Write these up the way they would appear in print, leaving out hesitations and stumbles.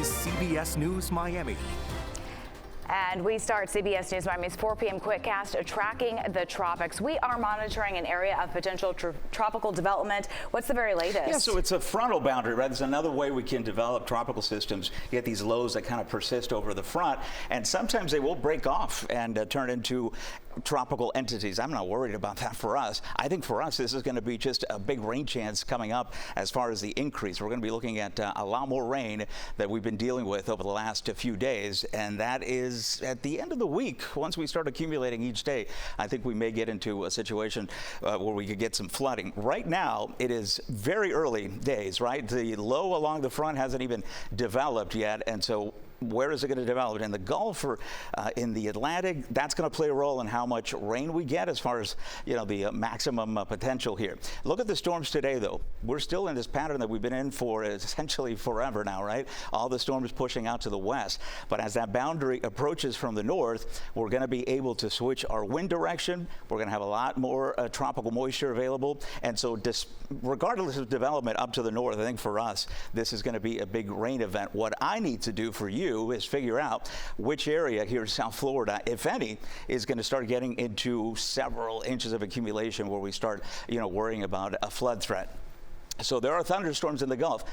is CBS News Miami. And we start CBS News Miami's 4 p.m. Quickcast tracking the tropics. We are monitoring an area of potential tropical development. What's the very latest? Yeah, so it's a frontal boundary, right? There's another way we can develop tropical systems. You get these lows that kind of persist over the front, and sometimes they will break off and turn into tropical entities. I'm not worried about that for us. I think for us, this is going to be just a big rain chance coming up as far as the increase. We're going to be looking at a lot more rain that we've been dealing with over the last few days, and that is at the end of the week. Once we start accumulating each day, I think we may get into a situation where we could get some flooding. Right now, it is very early days, right? The low along the front hasn't even developed yet, and so where is it going to develop? In the Gulf or in the Atlantic? That's going to play a role in how much rain we get as far as, the maximum potential here. Look at the storms today, though. We're still in this pattern that we've been in for essentially forever now, right? All the storms pushing out to the west. But as that boundary approaches from the north, we're going to be able to switch our wind direction. We're going to have a lot more tropical moisture available. And so regardless of development up to the north, I think for us, this is going to be a big rain event. What I need to do for you is figure out which area here in South Florida, if any, is going to start getting into several inches of accumulation where we start, worrying about a flood threat. So there are thunderstorms in the Gulf.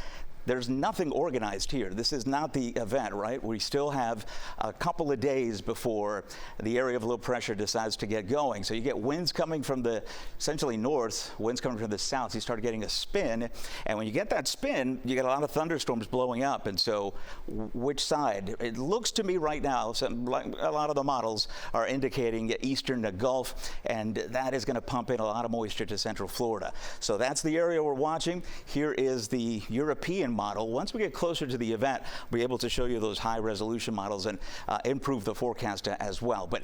There's nothing organized here. This is not the event, right? We still have a couple of days before the area of low pressure decides to get going. So you get winds coming from the essentially north, winds coming from the south. You start getting a spin. And when you get that spin, you get a lot of thunderstorms blowing up. And so which side? It looks to me right now, like a lot of the models are indicating eastern to Gulf, and that is going to pump in a lot of moisture to central Florida. So that's the area we're watching. Here is the European model. Once we get closer to the event, we'll be able to show you those high resolution models and improve the forecast as well. But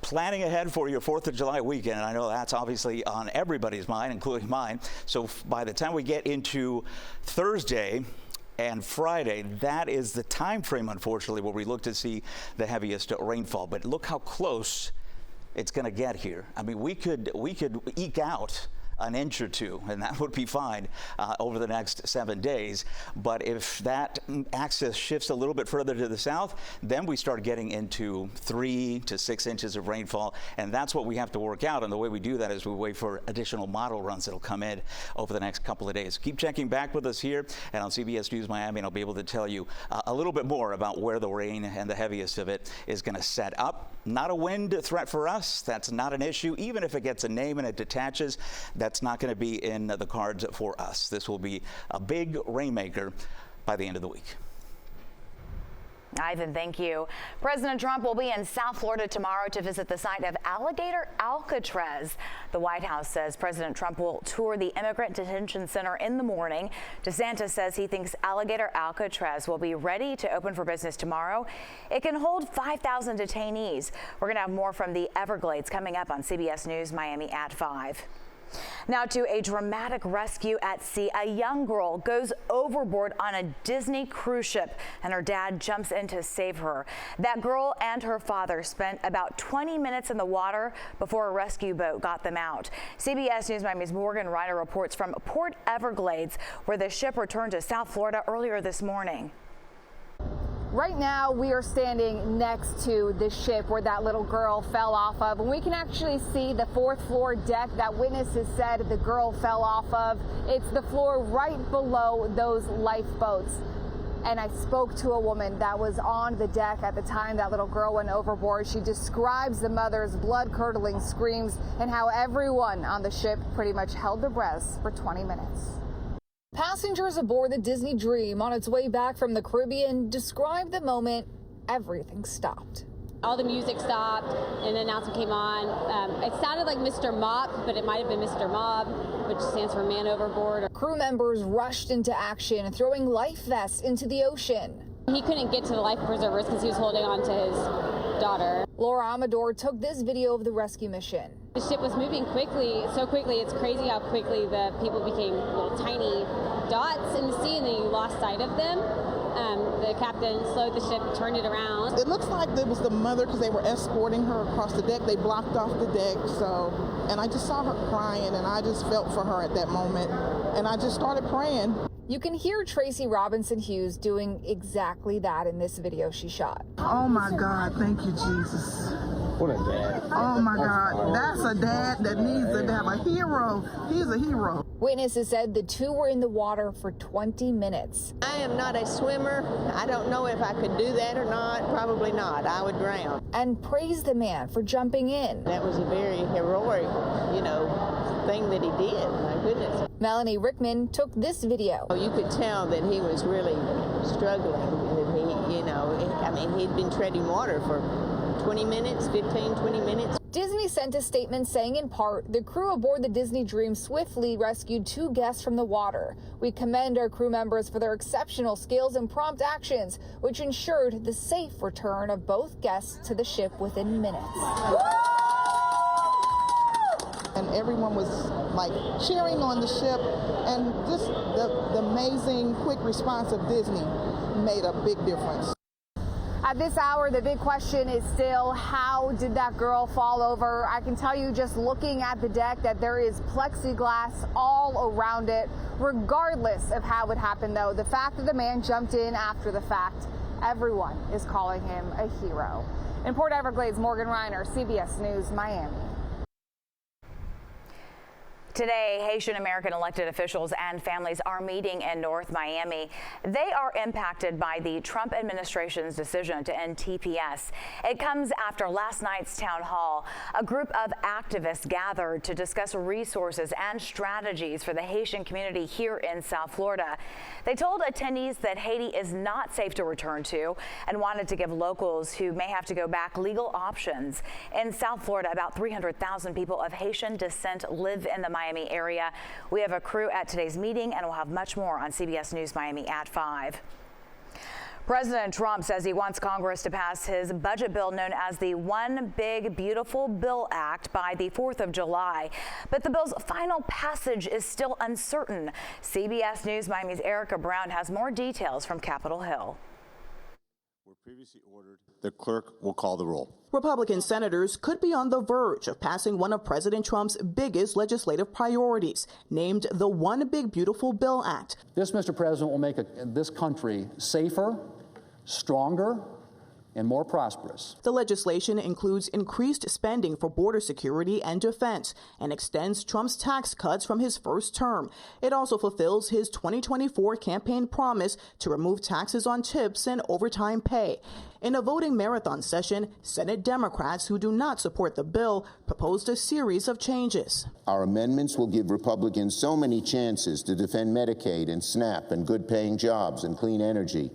planning ahead for your 4th of July weekend, and I know that's obviously on everybody's mind, including mine. So by the time we get into Thursday and Friday, that is the time frame, unfortunately, where we look to see the heaviest rainfall. But look how close it's going to get here. I mean, we could eke out an inch or two, and that would be fine over the next 7 days. But if that axis shifts a little bit further to the south, then we start getting into 3 to 6 inches of rainfall, and that's what we have to work out. And the way we do that is we wait for additional model runs that'll come in over the next couple of days. Keep checking back with us here and on CBS News Miami, and I'll be able to tell you a little bit more about where the rain and the heaviest of it is going to set up. Not a wind threat for us. That's not an issue. Even if it gets a name and it detaches, that's not going to be in the cards for us. This will be a big rainmaker by the end of the week. Ivan, thank you. President Trump will be in South Florida tomorrow to visit the site of Alligator Alcatraz. The White House says President Trump will tour the Immigrant Detention Center in the morning. DeSantis says he thinks Alligator Alcatraz will be ready to open for business tomorrow. It can hold 5,000 detainees. We're going to have more from the Everglades coming up on CBS News Miami at 5. Now to a dramatic rescue at sea. A young girl goes overboard on a Disney cruise ship, and her dad jumps in to save her. That girl and her father spent about 20 minutes in the water before a rescue boat got them out. CBS News Miami's Morgan Ryder reports from Port Everglades, where the ship returned to South Florida earlier this morning. Right now, we are standing next to the ship where that little girl fell off of, and we can actually see the 4th floor deck that witnesses said the girl fell off of. It's the floor right below those lifeboats. And I spoke to a woman that was on the deck at the time that little girl went overboard. She describes the mother's blood-curdling screams and how everyone on the ship pretty much held their breaths for 20 minutes. Passengers aboard the Disney Dream on its way back from the Caribbean described the moment everything stopped. All the music stopped and the announcement came on. It sounded like Mr. Mop, but it might have been Mr. Mob, which stands for Man Overboard. Crew members rushed into action, throwing life vests into the ocean. He couldn't get to the life preservers because he was holding on to his daughter. Laura Amador took this video of the rescue mission. The ship was moving quickly, so quickly. It's crazy how quickly the people became little tiny dots in the sea, and then you lost sight of them. The captain slowed the ship, turned it around. It looks like it was the mother because they were escorting her across the deck. They blocked off the deck, and I just saw her crying, and I just felt for her at that moment, and I just started praying. You can hear Tracy Robinson Hughes doing exactly that in this video she shot. Oh my God, thank you, Jesus. What a dad. Oh my God, that's a dad that needs to have a hero. He's a hero. Witnesses said the two were in the water for 20 minutes. I am not a swimmer. I don't know if I could do that or not. Probably not. I would drown. And praised the man for jumping in. That was a very heroic, thing that he did. My goodness. Melanie Rickman took this video. You could tell that he was really struggling. That he'd been treading water for 20 minutes, 15, 20 minutes. Disney sent a statement saying in part, the crew aboard the Disney Dream swiftly rescued 2 guests from the water. We commend our crew members for their exceptional skills and prompt actions, which ensured the safe return of both guests to the ship within minutes. And everyone was like cheering on the ship, and just the amazing quick response of Disney made a big difference. At this hour, the big question is still, how did that girl fall over? I can tell you just looking at the deck that there is plexiglass all around it. Regardless of how it happened, though, the fact that the man jumped in after the fact, everyone is calling him a hero. In Port Everglades, Morgan Reiner, CBS News, Miami. Today, Haitian American elected officials and families are meeting in North Miami. They are impacted by the Trump administration's decision to end TPS. It comes after last night's town hall. A group of activists gathered to discuss resources and strategies for the Haitian community here in South Florida. They told attendees that Haiti is not safe to return to and wanted to give locals who may have to go back legal options. In South Florida, about 300,000 people of Haitian descent live in the Miami area. We have a crew at today's meeting, and we'll have much more on CBS News Miami at 5. President Trump says he wants Congress to pass his budget bill known as the One Big Beautiful Bill Act by the 4th of July. But the bill's final passage is still uncertain. CBS News Miami's Erica Brown has more details from Capitol Hill. Were previously ordered, the clerk will call the roll. Republican senators could be on the verge of passing one of President Trump's biggest legislative priorities, named the One Big Beautiful Bill Act. This, Mr. President, will make this country safer, stronger, and more prosperous. The legislation includes increased spending for border security and defense and extends Trump's tax cuts from his first term. It also fulfills his 2024 campaign promise to remove taxes on tips and overtime pay. In a voting marathon session, Senate Democrats who do not support the bill proposed a series of changes. Our amendments will give Republicans so many chances to defend Medicaid and SNAP and good-paying jobs and clean energy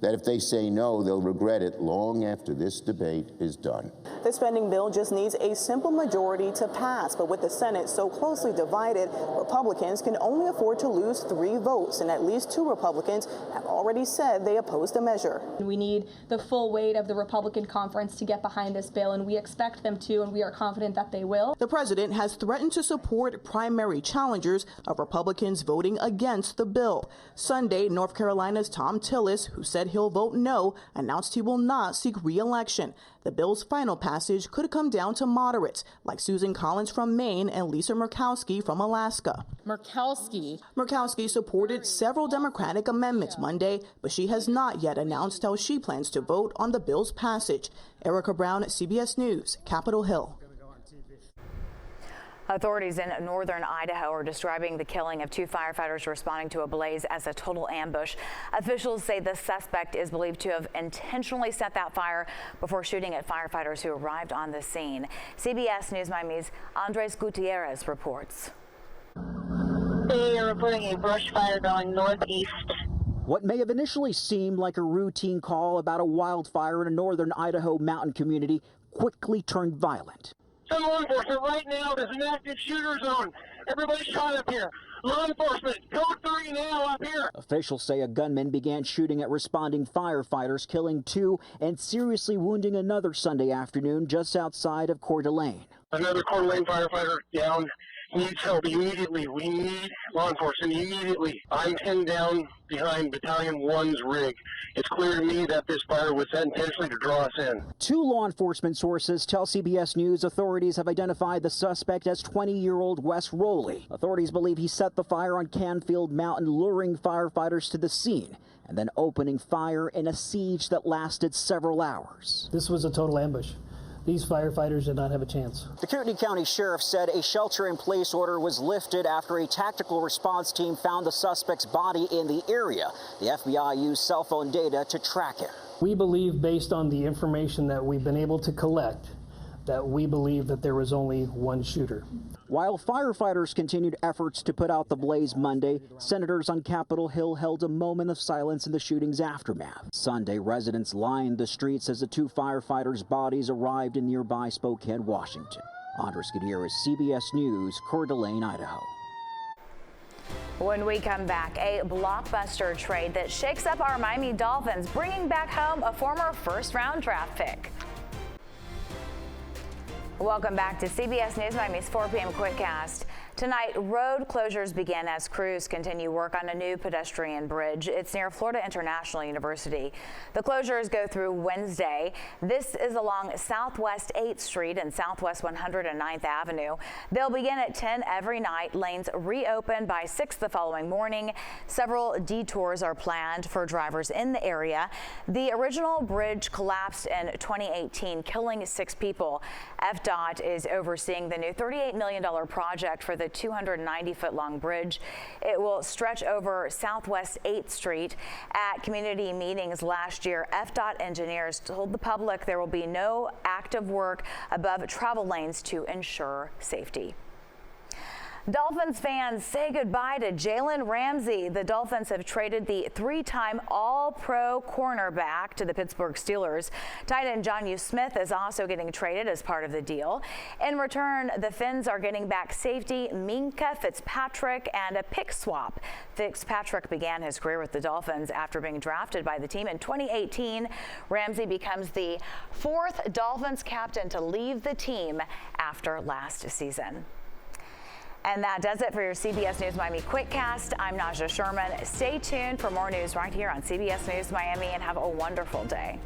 that if they say no, they'll regret it long after this debate is done. The spending bill just needs a simple majority to pass, but with the Senate so closely divided, Republicans can only afford to lose 3 votes, and at least 2 Republicans have already said they oppose the measure. We need the full weight of the Republican conference to get behind this bill, and we expect them to, and we are confident that they will. The president has threatened to support primary challengers of Republicans voting against the bill. Sunday, North Carolina's Tom Tillis, who said he'll vote no, announced he will not seek re-election. The bill's final passage could come down to moderates like Susan Collins from Maine and Lisa Murkowski from Alaska. Murkowski supported several Democratic amendments Monday, but she has not yet announced how she plans to vote on the bill's passage. Erica Brown, CBS News, Capitol Hill. Authorities in northern Idaho are describing the killing of 2 firefighters responding to a blaze as a total ambush. Officials say the suspect is believed to have intentionally set that fire before shooting at firefighters who arrived on the scene. CBS News Miami's Andres Gutierrez reports. They are reporting a brush fire going northeast. What may have initially seemed like a routine call about a wildfire in a northern Idaho mountain community quickly turned violent. Law enforcement, right now there's an active shooter zone. Everybody shot up here. Law enforcement, code 3 now up here. Officials say a gunman began shooting at responding firefighters, killing 2 and seriously wounding another Sunday afternoon just outside of Coeur d'Alene. Another Coeur d'Alene firefighter down. needs help immediately. We need law enforcement immediately. I'm pinned down behind Battalion 1's rig. It's clear to me that this fire was set intentionally to draw us in. 2 law enforcement sources tell CBS News authorities have identified the suspect as 20-year-old Wes Rowley. Authorities believe he set the fire on Canfield Mountain, luring firefighters to the scene and then opening fire in a siege that lasted several hours. This was a total ambush. These firefighters did not have a chance. The Kootenai County Sheriff said a shelter-in-place order was lifted after a tactical response team found the suspect's body in the area. The FBI used cell phone data to track it. We believe, based on the information that we've been able to collect, that we believe that there was only one shooter. While firefighters continued efforts to put out the blaze Monday, senators on Capitol Hill held a moment of silence in the shooting's aftermath. Sunday, residents lined the streets as the 2 firefighters' bodies arrived in nearby Spokane, Washington. Andres Gutierrez, CBS News, Coeur d'Alene, Idaho. When we come back, a blockbuster trade that shakes up our Miami Dolphins, bringing back home a former first-round draft pick. Welcome back to CBS News Miami's 4 p.m. Quickcast. Tonight, road closures begin as crews continue work on a new pedestrian bridge. It's near Florida International University. The closures go through Wednesday. This is along Southwest 8th Street and Southwest 109th Avenue. They'll begin at 10 every night. Lanes reopen by 6 the following morning. Several detours are planned for drivers in the area. The original bridge collapsed in 2018, killing 6 people. FDOT is overseeing the new $38 million project for the 290-foot-long bridge. It will stretch over Southwest 8th Street. At community meetings last year, FDOT engineers told the public there will be no active work above travel lanes to ensure safety. Dolphins fans say goodbye to Jalen Ramsey. The Dolphins have traded the 3-time All-Pro cornerback to the Pittsburgh Steelers. Tight end John Smith is also getting traded as part of the deal. In return, the Fins are getting back safety Minka Fitzpatrick and a pick swap. Fitzpatrick began his career with the Dolphins after being drafted by the team in 2018. Ramsey becomes the 4th Dolphins captain to leave the team after last season. And that does it for your CBS News Miami Quickcast. I'm Naja Sherman. Stay tuned for more news right here on CBS News Miami and have a wonderful day.